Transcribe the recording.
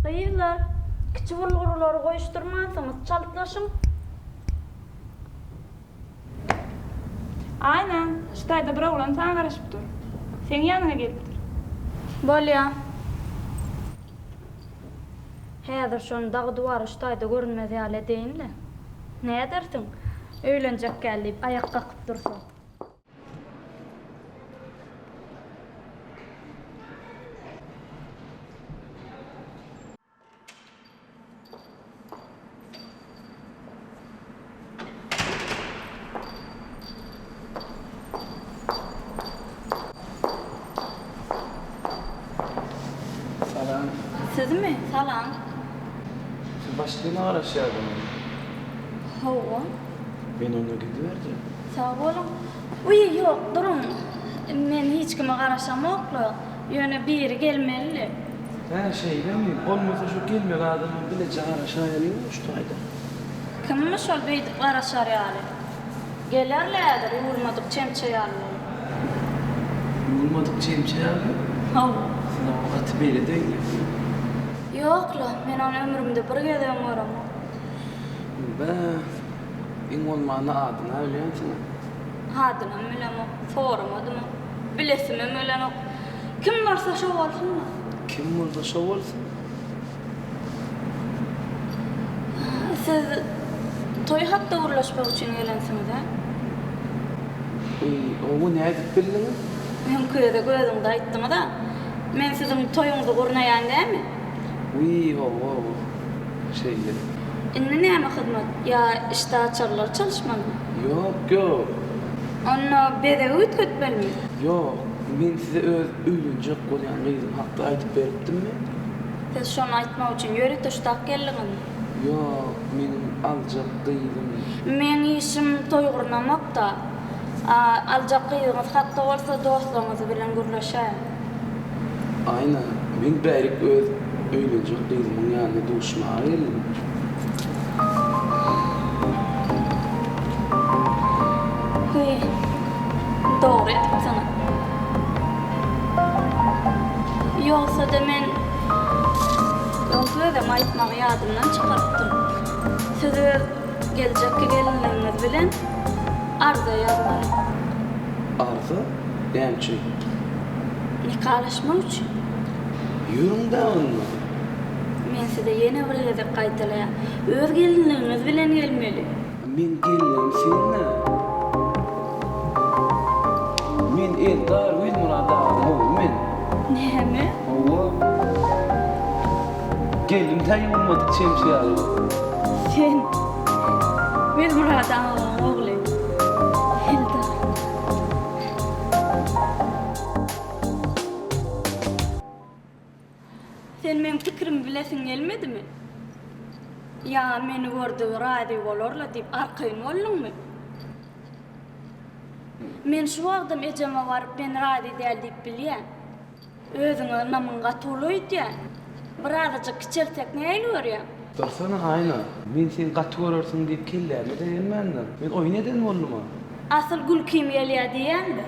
Gıyla, kiçi bulguruları koyuşturmazsanız çaltlaşın. Aynen, şitayda bir oğlan sana karışıp dur. Senin yanına gelipdir. Bolya. Häzir şonu dağı duvarı şitayda görünmez ýaly deýinle. Ne edersin? Öýlenjek gelip ayak kakıp dursa. Salam. Siz mi? Salam. Siz başlığına araşıyordun. Hawa. Ben ona gidivereceğim. Sağ olun. Uy yok durun. Men hiç kime garaşamakla. Yöne biri gelmeli. Ha şey değil mi? Olmasa şu gelmiyor adamın bile çağır aşağıya şu tayda. Kimmiş şol beydik garaşar ýaly? Gelerlerdir uğurmadık çemçe ýaly. Bulmadık çemçe abi. Hawa. Sınav vakti böyle değil. Yokla, men onu ömrümde bir gedem görem. Ben olmağına adına öyleyensine. Hadına mülema, formadım. Bilesime mülema. Kim varsa şov olsun mu? Kim burada şov olsun? Siz toy hatta uğurlaşmak için gelensiniz ha? O ne edip bildiniz? Men köyde gözümde aytdım da. Men sizin toyunuzu gurnayan değil mi? O şeyleri. Inni näme hyzmat? Ya işte açarlar çalışmalı. Yok. Onu bede ötkötmeli. Yok. Ben size öylünce koyan kıydım. Hatta aytıp veriptim mi? Siz şonu aytmak için yörük tuştak geldiğin. Yok. Benim alacak kıydım. Men işim toy gurnamak da. Aljak kıydığınız hatta olsa dostlarınızı bilen gurlaşayım. Aynen. Ben bärik öylünce kıydım. Yani duşmağa geldim. Hıy, doğru ettim sana. Yoksa da men öňküde de aytmagy ýadymdan çykartdym. Sizi geljekki gelinleriniz bilen arza ýazmaly. Arzu? Demçi. Nikalaşmak üçin. Yürüm de onunla. Men size ýene bir gezek gaýtalaýar. Öz gelinleriniz bilen gelmeli. Men geldim seninle. Men Eldar ve Murad ağam men. Näme? Ova. Geldim de olmadık çemşi yalı. Sen biz burada oğlu. Eldar. Sen men fikrimi bilesin gelmedi mi? Ya meni gördü radio bolorla deyip arkayın oldun mu? Men şu adam eceme varıp ben radio değil deyip bilýän. Özüňe namyň gatulaýdy ya. Birazajyk kiçeltek näýli görýän? Dursana ayna. Men sen katı görürsün deyip kellerle de gelmendim. Ben oy neden oldum ha? Asıl gül kim gelýär diýändi.